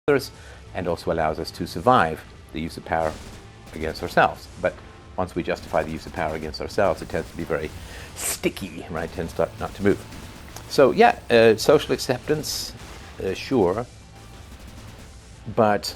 others, and also allows us to survive the use of power against ourselves. But once we justify the use of power against ourselves, it tends to be very sticky, right? It tends not to move. So yeah, social acceptance, sure. But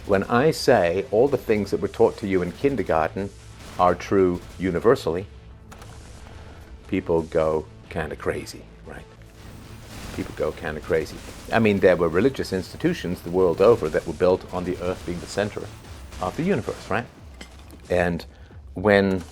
when I say all the things that were taught to you in kindergarten are true universally, people go kind of crazy, right? People go kind of crazy. I mean, there were religious institutions the world over that were built on the earth being the center of the universe, right? And when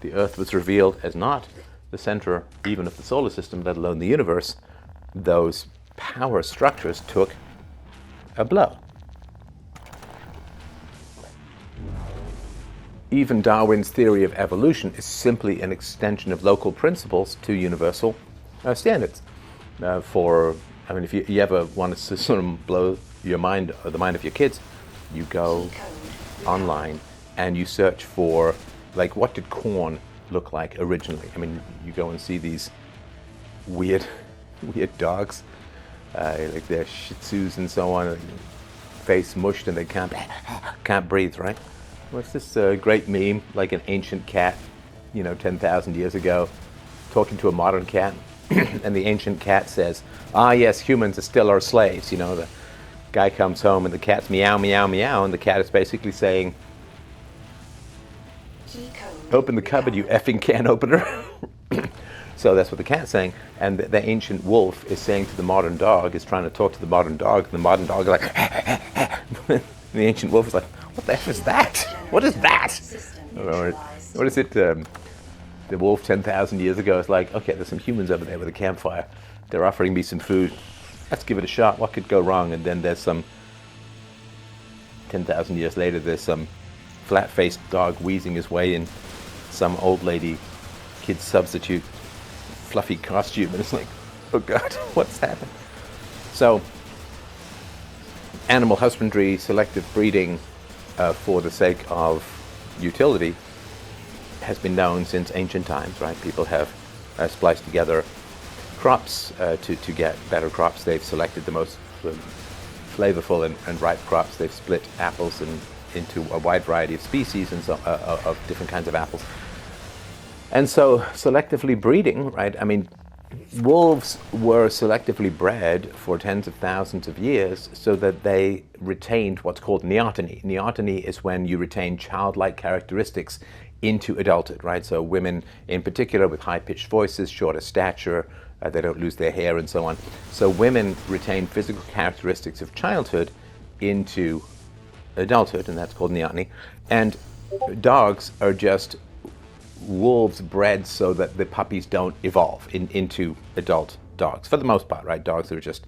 the earth was revealed as not the center even of the solar system, let alone the universe, those power structures took a blow. Even Darwin's theory of evolution is simply an extension of local principles to universal standards. If you ever want to sort of blow your mind or the mind of your kids, you go online and you search for, like, what did corn look like originally? I mean, you go and see these weird dogs, like they're Shih Tzus and so on, face mushed and they can't breathe, right? What's this great meme, like an ancient cat, 10,000 years ago, talking to a modern cat, and the ancient cat says, "Ah, yes, humans are still our slaves." The guy comes home and the cat's meow, meow, meow, and the cat is basically saying, "Open the cupboard, you effing can opener." So that's what the cat's saying, and the ancient wolf is saying to the modern dog, is trying to talk to the modern dog, and the modern dog is like, the ancient wolf is like, "What the F is that? What is that?" Or, what is it? The wolf 10,000 years ago is like, "Okay, there's some humans over there with a campfire. They're offering me some food. Let's give it a shot. What could go wrong?" And then there's 10,000 years later, there's some flat-faced dog wheezing his way in some old lady kid substitute fluffy costume, and it's like, oh God, what's happened? So animal husbandry, selective breeding for the sake of utility has been known since ancient times, right? People have spliced together crops to get better crops. They've selected the most flavorful and ripe crops. They've split apples into a wide variety of species and of different kinds of apples. And so selectively breeding, right? I mean, wolves were selectively bred for tens of thousands of years so that they retained what's called neoteny. Neoteny is when you retain childlike characteristics into adulthood, right? So women in particular with high-pitched voices, shorter stature, they don't lose their hair and so on. So women retain physical characteristics of childhood into adulthood, and that's called neoteny. And dogs are just wolves bred so that the puppies don't evolve into adult dogs, for the most part, right? Dogs are just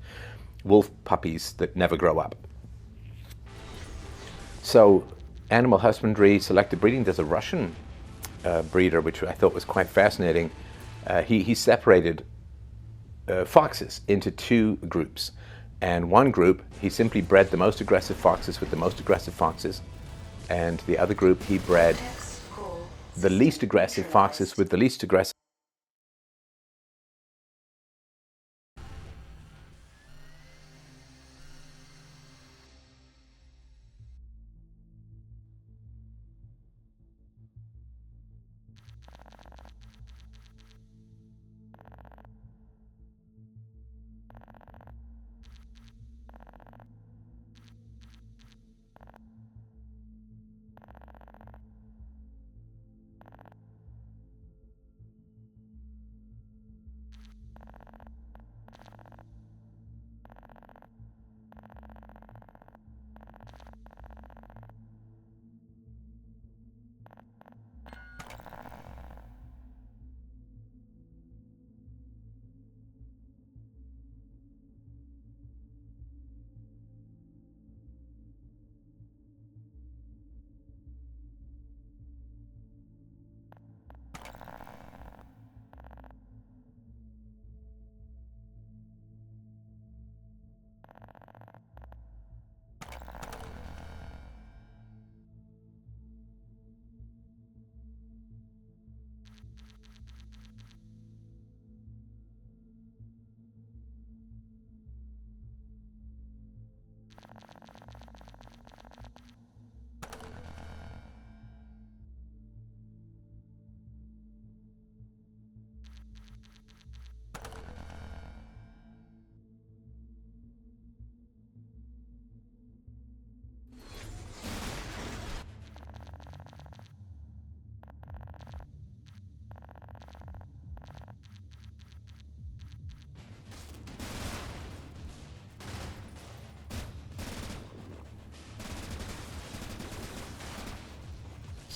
wolf puppies that never grow up. So animal husbandry, selective breeding, there's a Russian breeder, which I thought was quite fascinating. He separated foxes into two groups. And one group, he simply bred the most aggressive foxes with the most aggressive foxes. And the other group, he bred the least aggressive foxes with the least aggressive.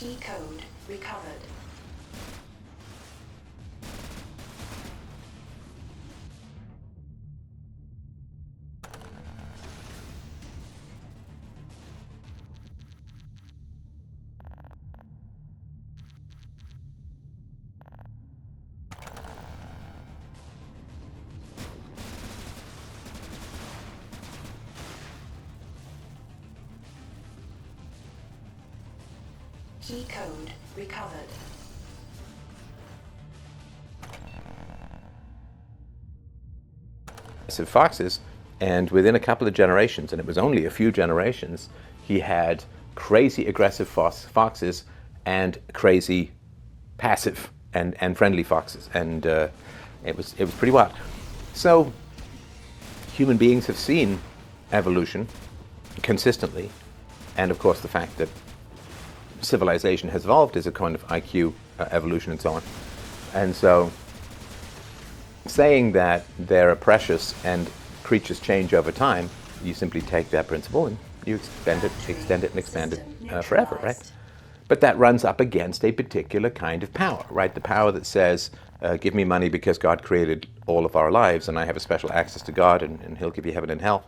Key code recovered. Key code recovered. Foxes, and within a couple of generations, and it was only a few generations, he had crazy aggressive foxes and crazy passive and friendly foxes, and it was pretty wild. So human beings have seen evolution consistently, and of course the fact that civilization has evolved is a kind of IQ evolution and so on. And so saying that they're precious and creatures change over time, you simply take that principle and you extend it and expand it forever, right? But that runs up against a particular kind of power, right? The power that says, give me money because God created all of our lives and I have a special access to God and he'll give you heaven and hell.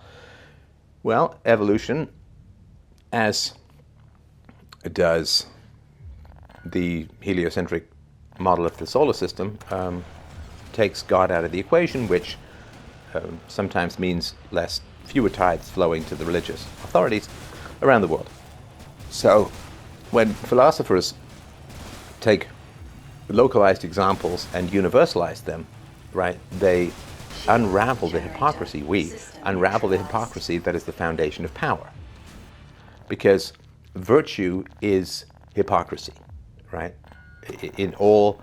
Well, evolution, as does the heliocentric model of the solar system, takes God out of the equation, which sometimes means fewer tithes flowing to the religious authorities around the world. So when philosophers take localized examples and universalize them, right, they unravel the hypocrisy. We unravel the hypocrisy that is the foundation of power. Because virtue is hypocrisy, right? In all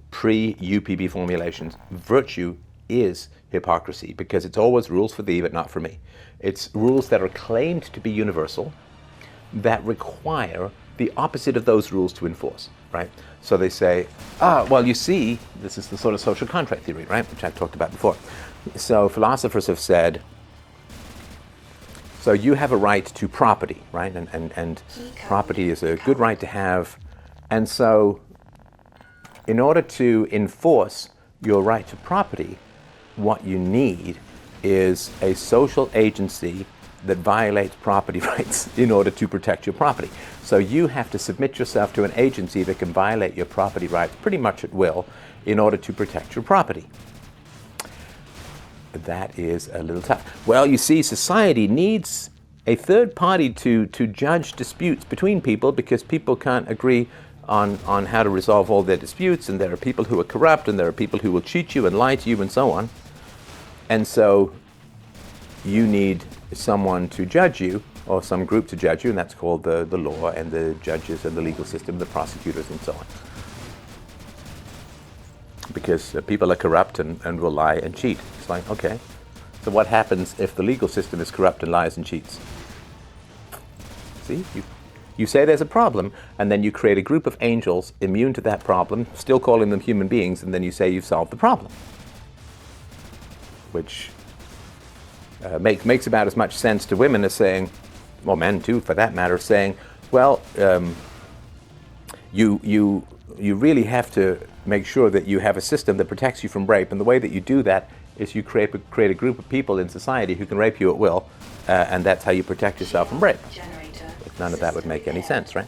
pre-UPB formulations, virtue is hypocrisy because it's always rules for thee but not for me. It's rules that are claimed to be universal that require the opposite of those rules to enforce, right? So they say, well, you see, this is the sort of social contract theory, right, which I've talked about before. So philosophers have said, so you have a right to property, right? And property is a good right to have. And so in order to enforce your right to property, what you need is a social agency that violates property rights in order to protect your property. So you have to submit yourself to an agency that can violate your property rights pretty much at will in order to protect your property. That is a little tough. Well, you see, society needs a third party to judge disputes between people because people can't agree on how to resolve all their disputes, and there are people who are corrupt, and there are people who will cheat you and lie to you and so on. And so you need someone to judge you, or some group to judge you, and that's called the law and the judges and the legal system, the prosecutors and so on. Because people are corrupt and will lie and cheat. It's like, okay, so what happens if the legal system is corrupt and lies and cheats? See, you say there's a problem, and then you create a group of angels immune to that problem, still calling them human beings, and then you say you've solved the problem. Which makes about as much sense to women as saying, well, men too, for that matter, saying, well, you really have to make sure that you have a system that protects you from rape, and the way that you do that is you create a group of people in society who can rape you at will, and that's how you protect yourself from rape. If none of that would make any sense, right?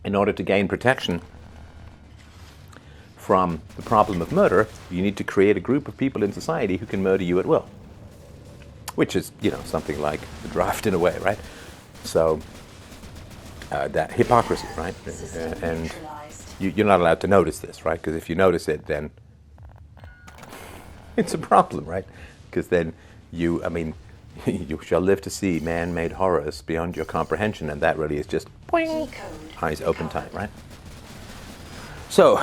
In order to gain protection from the problem of murder, you need to create a group of people in society who can murder you at will, which is, something like the draft in a way, right? So that hypocrisy, right? And you're not allowed to notice this, right? Because if you notice it, then it's a problem, right? Because then you shall live to see man-made horrors beyond your comprehension, and that really is just boing, eyes open tight, right? So,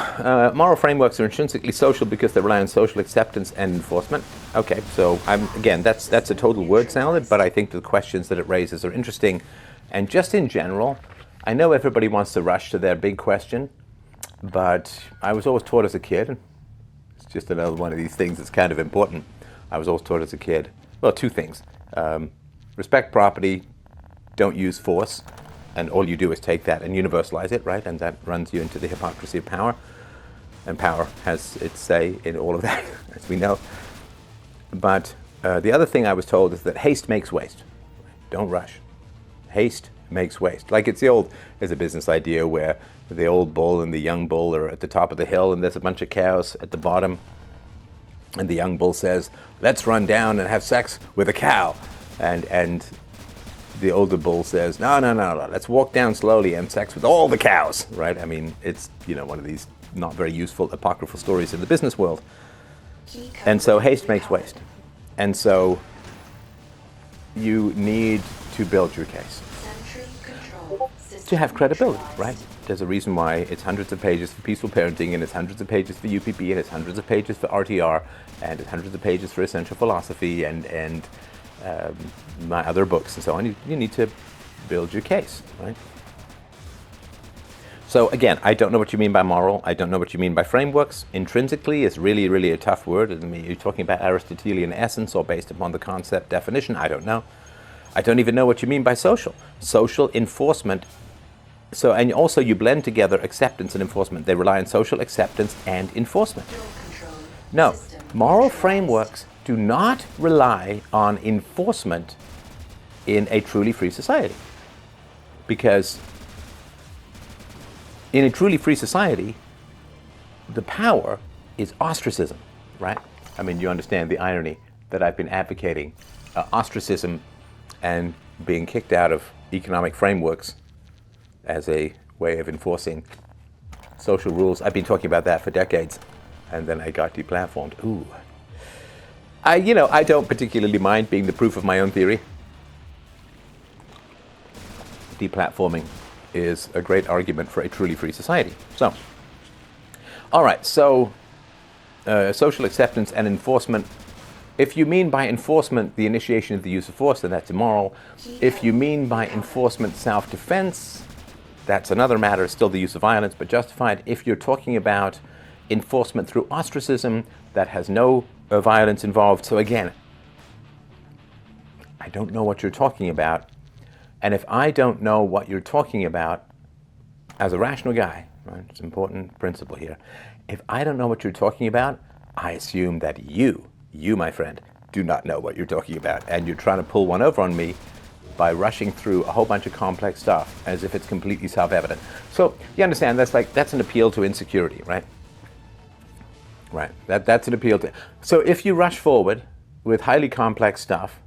moral frameworks are intrinsically social because they rely on social acceptance and enforcement. Okay, so that's a total word salad, but I think the questions that it raises are interesting. And just in general, I know everybody wants to rush to their big question, but I was always taught as a kid, it's just another one of these things that's kind of important. I was always taught as a kid, well, two things. Respect property, don't use force, And all you do is take that and universalize it, right? And that runs you into the hypocrisy of power. And power has its say in all of that, as we know. But the other thing I was told is that haste makes waste. Don't rush. Haste makes waste. Like there's a business idea where the old bull and the young bull are at the top of the hill and there's a bunch of cows at the bottom. And the young bull says, let's run down and have sex with a cow. And the older bull says, no, let's walk down slowly and sex with all the cows, right? I mean, it's, one of these not very useful apocryphal stories in the business world. And so haste makes waste. And so you need to build your case to have credibility, right? There's a reason why it's hundreds of pages for peaceful parenting, and it's hundreds of pages for UPP, and it's hundreds of pages for RTR, and it's hundreds of pages for essential philosophy and my other books and so on. You need to build your case, right? So again, I don't know what you mean by moral. I don't know what you mean by frameworks. Intrinsically is really, really a tough word. I mean, you're talking about Aristotelian essence or based upon the concept definition. I don't know. I don't even know what you mean by social. Social enforcement. So, and also you blend together acceptance and enforcement. They rely on social acceptance and enforcement. No, moral frameworks do not rely on enforcement in a truly free society. Because in a truly free society, the power is ostracism, right? I mean, you understand the irony that I've been advocating ostracism and being kicked out of economic frameworks as a way of enforcing social rules. I've been talking about that for decades, and then I got deplatformed. Ooh. I don't particularly mind being the proof of my own theory. Deplatforming is a great argument for a truly free society. So, all right, so social acceptance and enforcement. If you mean by enforcement the initiation of the use of force, then that's immoral. If you mean by enforcement self-defense, that's another matter, still the use of violence, but justified. If you're talking about enforcement through ostracism, that has no violence involved. So again, I don't know what you're talking about. And if I don't know what you're talking about, as a rational guy, right, it's an important principle here. If I don't know what you're talking about, I assume that you, my friend, do not know what you're talking about. And you're trying to pull one over on me by rushing through a whole bunch of complex stuff as if it's completely self-evident. So you understand, that's an appeal to insecurity, right? Right, that's an appeal to... So if you rush forward with highly complex stuff,